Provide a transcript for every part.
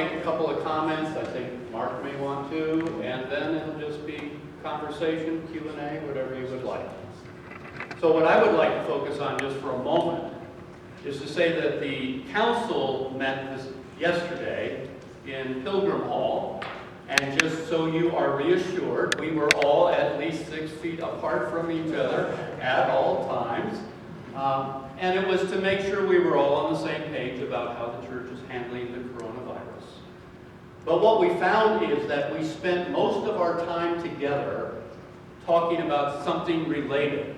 make a couple of comments. I think Mark may want to, and then it'll just be conversation, Q&A, whatever you would like. So what I would like to focus on just for a moment is to say that the council met yesterday in Pilgrim Hall, and just so you are reassured, we were all at least 6 feet apart from each other at all times. And it was to make sure we were all on the same page about how the church is handling the coronavirus. But what we found is that we spent most of our time together talking about something related,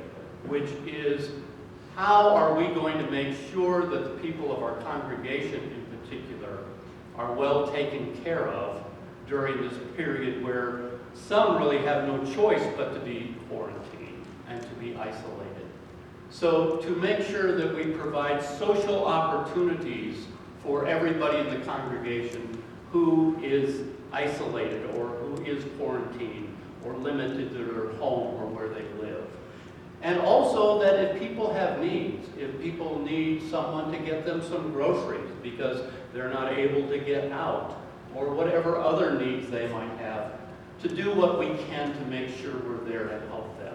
which is how are we going to make sure that the people of our congregation in particular are well taken care of during this period where some really have no choice but to be quarantined and to be isolated. So to make sure that we provide social opportunities for everybody in the congregation who is isolated or who is quarantined or limited to their home or where they live. And also that if people have needs, if people need someone to get them some groceries because they're not able to get out, or whatever other needs they might have, to do what we can to make sure we're there to help them.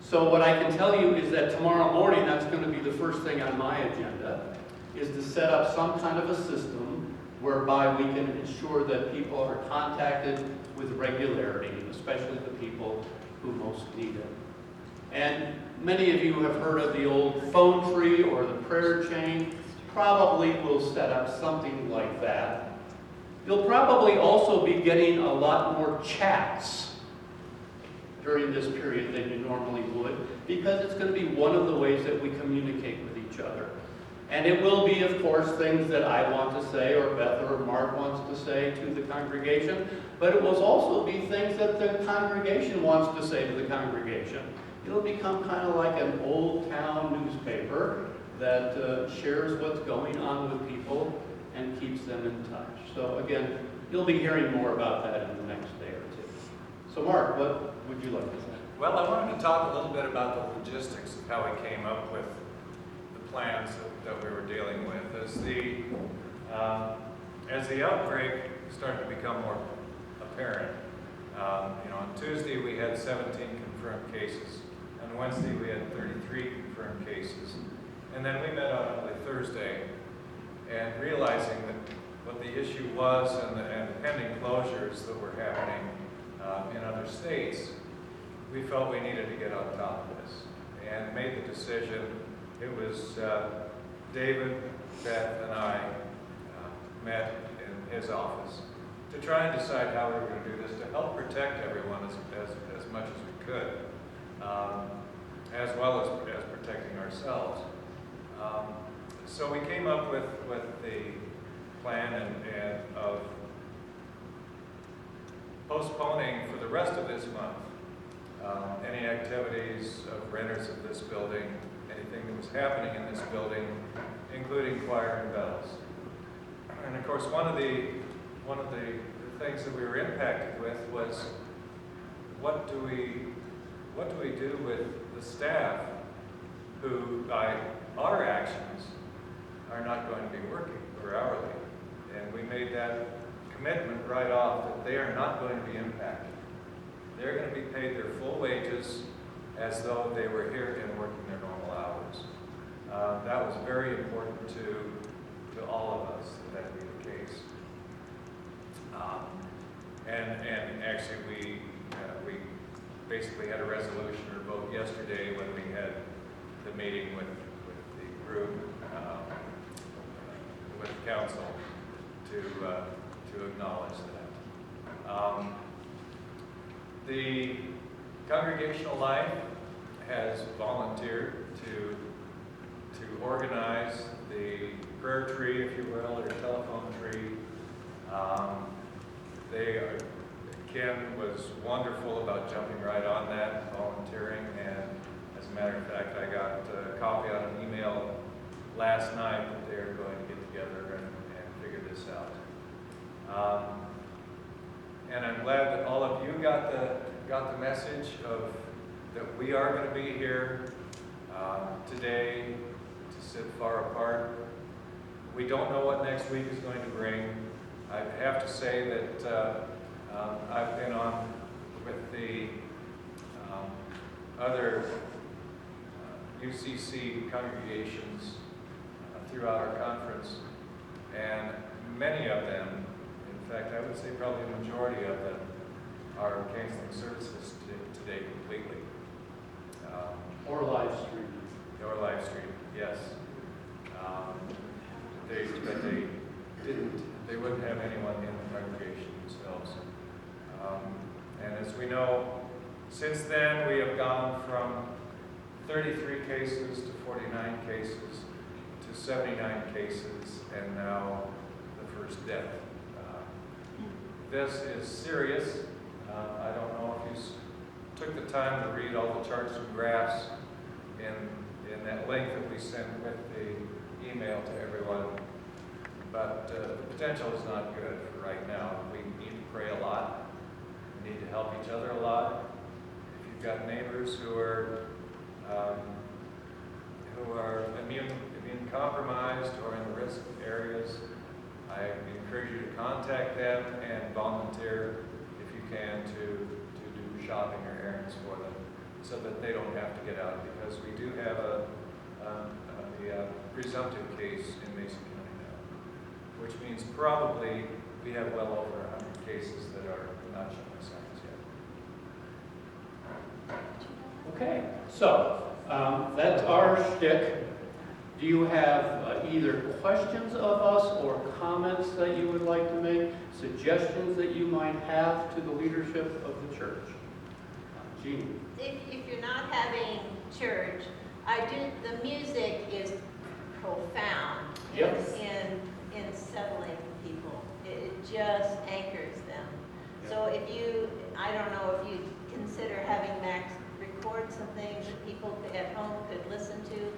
So what I can tell you is that tomorrow morning, that's going to be the first thing on my agenda, is to set up some kind of a system whereby we can ensure that people are contacted with regularity, especially the people who most need it. And many of you have heard of the old phone tree or the prayer chain. Probably we'll set up something like that. You'll probably also be getting a lot more chats during this period than you normally would, because it's going to be one of the ways that we communicate with each other. And it will be, of course, things that I want to say, or Beth or Mark wants to say to the congregation, but it will also be things that the congregation wants to say to the congregation. It'll become kind of like an old town newspaper that shares what's going on with people and keeps them in touch. So again, you'll be hearing more about that in the next day or two. So Mark, what would you like to say? Well, I wanted to talk a little bit about the logistics of how we came up with the plans that we were dealing with. As the outbreak started to become more apparent, on Tuesday we had 17 confirmed cases. On Wednesday we had 33 confirmed cases. And then we met on Thursday, and realizing that what the issue was and the pending closures that were happening in other states, we felt we needed to get on top of this and made the decision. It was David, Beth, and I met in his office to try and decide how we were going to do this to help protect everyone as much as we could, as well as protecting ourselves. So we came up with the plan and of postponing for the rest of this month any activities of renters of this building, anything that was happening in this building, including choir and bells. And of course, one of the things that we were impacted with was what do we do with the staff who, by our actions, are not going to be working or hourly. And we made that commitment right off that they are not going to be impacted. They're going to be paid their full wages as though they were here and working their normal hours. That was very important to all of us, that be the case. And actually we basically had a resolution or vote yesterday when we had the meeting with the group, with the council, to acknowledge that. The congregational life has volunteered to organize the prayer tree, if you will, or telephone tree. Ken was wonderful about jumping right on that, volunteering, and as a matter of fact, I got a copy on an email last night that they're going to get together and figure this out. And I'm glad that all of you got the message of that we are going to be here today to sit far apart. We don't know what next week is going to bring. have to say that I've been on with the other UCC congregations throughout our conference, and many of them, in fact, I would say probably a majority of them, are canceling services today completely. Or live streaming. Or live stream, yes. But they wouldn't have anyone in the congregation themselves. And as we know, since then we have gone from 33 cases to 49 cases to 79 cases, and now the first death. This is serious. I don't know if you took the time to read all the charts and graphs in that link that we sent with the email to everyone, but the potential is not good for right now. We need to pray a lot. We need to help each other a lot. If you've got neighbors who are immune compromised or in the risk areas, I encourage you to contact them and volunteer if you can to do shopping or errands for them, so that they don't have to get out, because we do have a presumptive case in Mason County now, which means probably we have well over 100 cases that are not showing signs yet. Okay, so that's our shtick. Do you have either questions of us or comments that you would like to make, suggestions that you might have to the leadership of the church? Jeannie. If you're not having church, the music is profound Yep. in settling people. It just anchors them. Yep. So I don't know if you consider having Max record some things that people at home could listen to,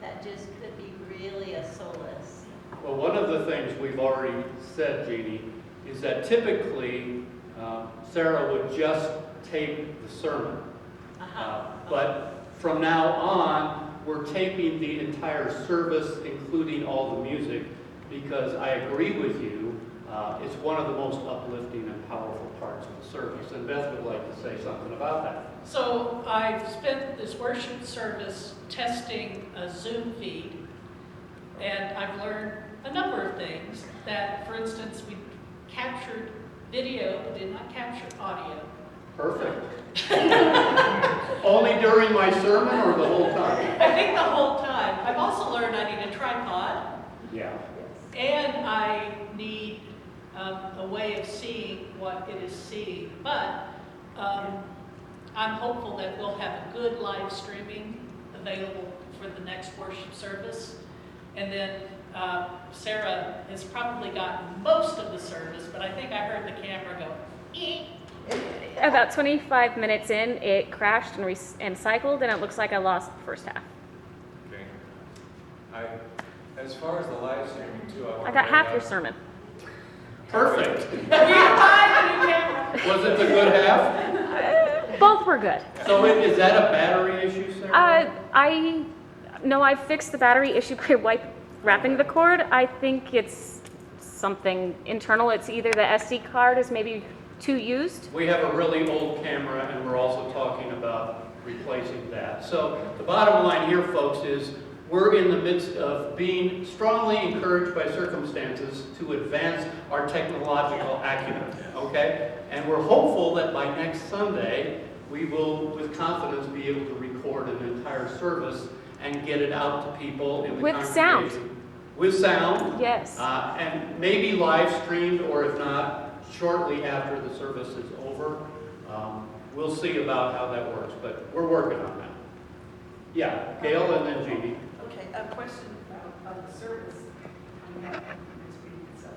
that just could be really a solace. Well, one of the things we've already said, Jeannie, is that typically Sarah would just tape the sermon. But from now on, we're taping the entire service, including all the music, because I agree with you, it's one of the most uplifting and powerful parts of the service. And Beth would like to say something about that. So I've spent this worship service testing a Zoom feed, and I've learned a number of things. That, for instance, we captured video but did not capture audio. Perfect. Only during my sermon or the whole time? I think the whole time. I've also learned I need a tripod, Yeah. and I need a way of seeing what it is seeing. But I'm hopeful that we'll have a good live streaming available for the next worship service. And then Sarah has probably gotten most of the service, but I think I heard the camera go, eek. About 25 minutes in, it crashed and cycled, and it looks like I lost the first half. Okay. As far as the live streaming too, I got half your sermon. Perfect. We buy a new camera. Was it the good half? Both were good. So is that a battery issue, Sarah? I fixed the battery issue by wrapping the cord. I think it's something internal. It's either the SD card is maybe too used. We have a really old camera, and we're also talking about replacing that. So the bottom line here, folks, is we're in the midst of being strongly encouraged by circumstances to advance our technological acumen, okay? And we're hopeful that by next Sunday, we will, with confidence, be able to record an entire service and get it out to people in the With congregation. sound. With sound. Yes. And maybe live streamed, or if not, shortly after the service is over. We'll see about how that works, but we're working on that. Yeah, Gail and then Jeannie. Okay, a question of the service coming up next week, etc.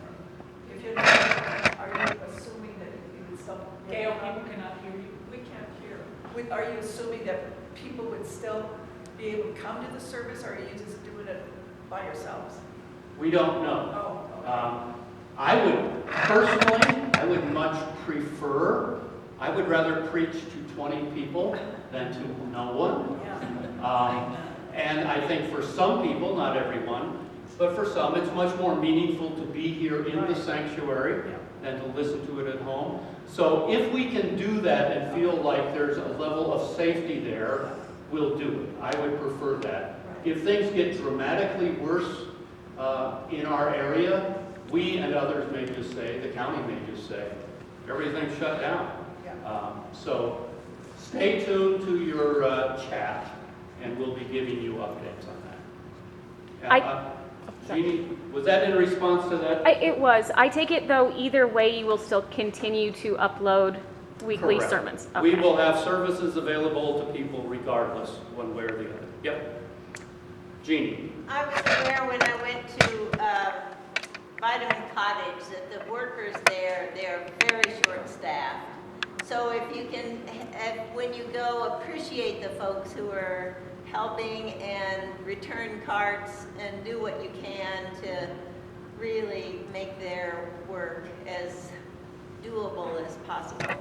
If you're not, are you assuming that you would still? Gail, people cannot hear you. We can't hear. Are you assuming that people would still be able to come to the service, or are you just doing it by yourselves? We don't know. Oh, okay. I would much prefer, I would rather preach to 20 people than to no one. Yeah. And I think for some people, not everyone, But for some, it's much more meaningful to be here in the sanctuary than to listen to it at home. So if we can do that and feel like there's a level of safety there, we'll do it. I would prefer that. If things get dramatically worse in our area, we and others may just say, the county may just say, everything's shut down. So stay tuned to your chat, and we'll be giving you updates on that. Jeannie, was that in response to that? It was. I take it, though, either way, you will still continue to upload weekly Correct. sermons. We Okay. will have services available to people regardless, one way or the other. Yep. Jeannie? I was aware when I went to Vitamin Cottage that the workers there, they're very short-staffed. So if you can, when you go, appreciate the folks who are helping and return carts and do what you can to really make their work as doable as possible.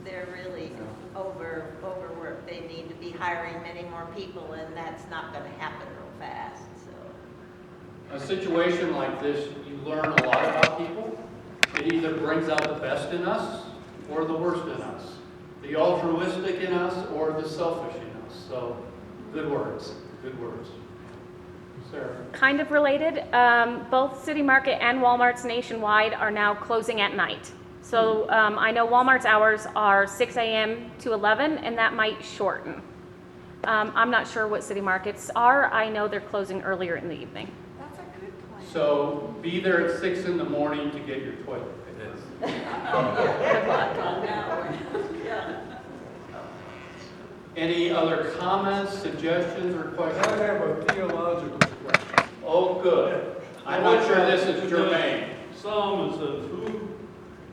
They're really overworked. They need to be hiring many more people, and that's not going to happen real fast. So A situation like this, you learn a lot about people. It either brings out the best in us or the worst in us, the altruistic in us or the selfish in us. So, good words, good words. Sarah? Kind of related, both City Market and Walmart's nationwide are now closing at night. So I know Walmart's hours are 6 a.m. to 11, and that might shorten. I'm not sure what City Markets are. I know they're closing earlier in the evening. That's a good plan. So, be there at 6 in the morning to get your toilet paper. Any other comments, suggestions, or questions? I have a theological question. Oh, good. I'm not sure this is germane. Psalm says,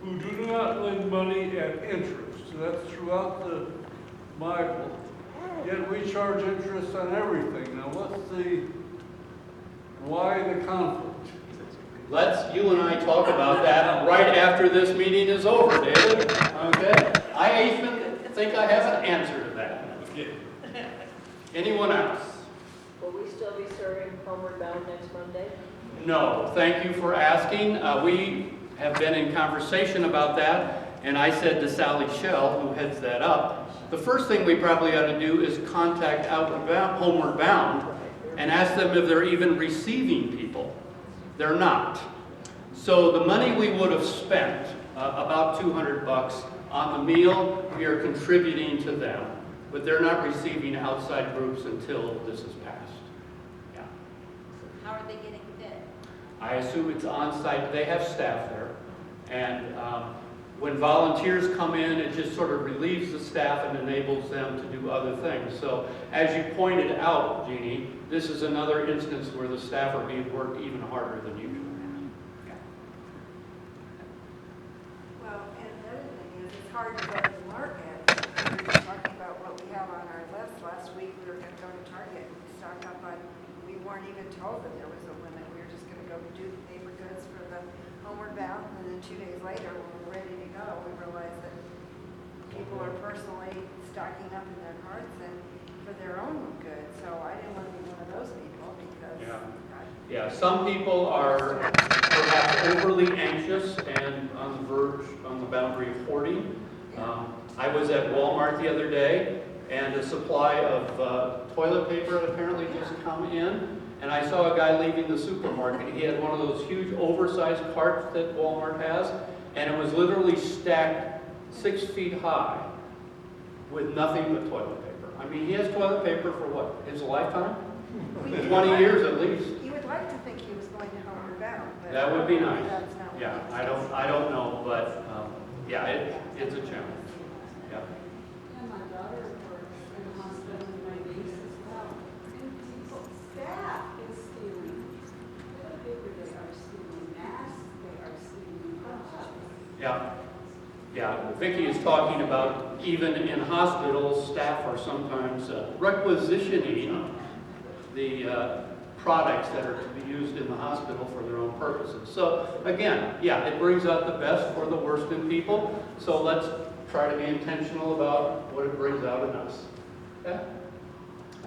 who do not lend money at interest. So that's throughout the Bible. Yet we charge interest on everything. Now why the conflict? You and I talk about that right after this meeting is over, David. Okay? I even think I have an answer to that. Anyone else? Will we still be serving Homeward Bound next Monday? No, thank you for asking. We have been in conversation about that, and I said to Sally Shell, who heads that up, the first thing we probably ought to do is contact Homeward Bound and ask them if they're even receiving people. They're not. So the money we would have spent, about $200 on the meal, we are contributing to them. But they're not receiving outside groups until this is passed. Yeah. how are they getting fed? I assume it's on-site. They have staff there. And when volunteers come in, it just sort of relieves the staff and enables them to do other things. So as you pointed out, Jeannie, this is another instance where the staff are being worked even harder than usual. Well, and the other thing is, it's hard to go to the market. We were talking about what we have on our list. Last week, we were going to go to Target and stock up on, we weren't even told that there was a limit. We were just going to go do the paper goods for the Homeward Bound, and then 2 days later, when we were ready to go, we realized that people are personally stocking up in their carts and for their own good. So I didn't want to be one of those people because Yeah, some people are perhaps overly anxious and on the verge, on the boundary of hoarding. I was at Walmart the other day, and a supply of toilet paper had apparently just come in, and I saw a guy leaving the supermarket. He had one of those huge oversized carts that Walmart has, and it was literally stacked 6 feet high with nothing but toilet paper. I mean, he has toilet paper for what, his lifetime? 20 years at least. you would like to think he was going to Homeward Bound, but That would be nice. that's not what Yeah, he does. I don't know, but yeah, it's a challenge. Yeah. And my daughter works in the hospital and my niece as well. And people, staff is stealing toilet paper, they are stealing masks, they are stealing gloves. Yeah, Vicki is talking about even in hospitals, staff are sometimes requisitioning the products that are to be used in the hospital for their own purposes. So again, yeah, it brings out the best for the worst in people. So let's try to be intentional about what it brings out in us. Yeah?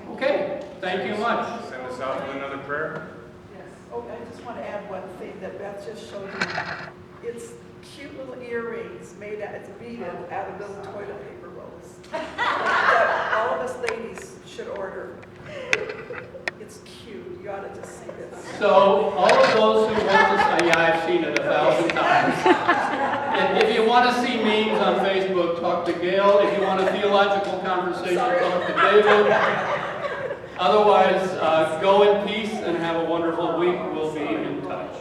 Okay, thank you much. Send us out with another prayer? Yes. Oh, I just want to add one thing that Beth just showed you. It's cute little earrings made out, it's beaded out of little toilet paper rolls. That all of us ladies should order. It's cute, you ought to just see this. So all of those who want to, yeah, I've seen it 1,000 times. If you want to see memes on Facebook, talk to Gail. If you want a theological conversation, talk to David. Otherwise, go in peace and have a wonderful week. We'll be in touch.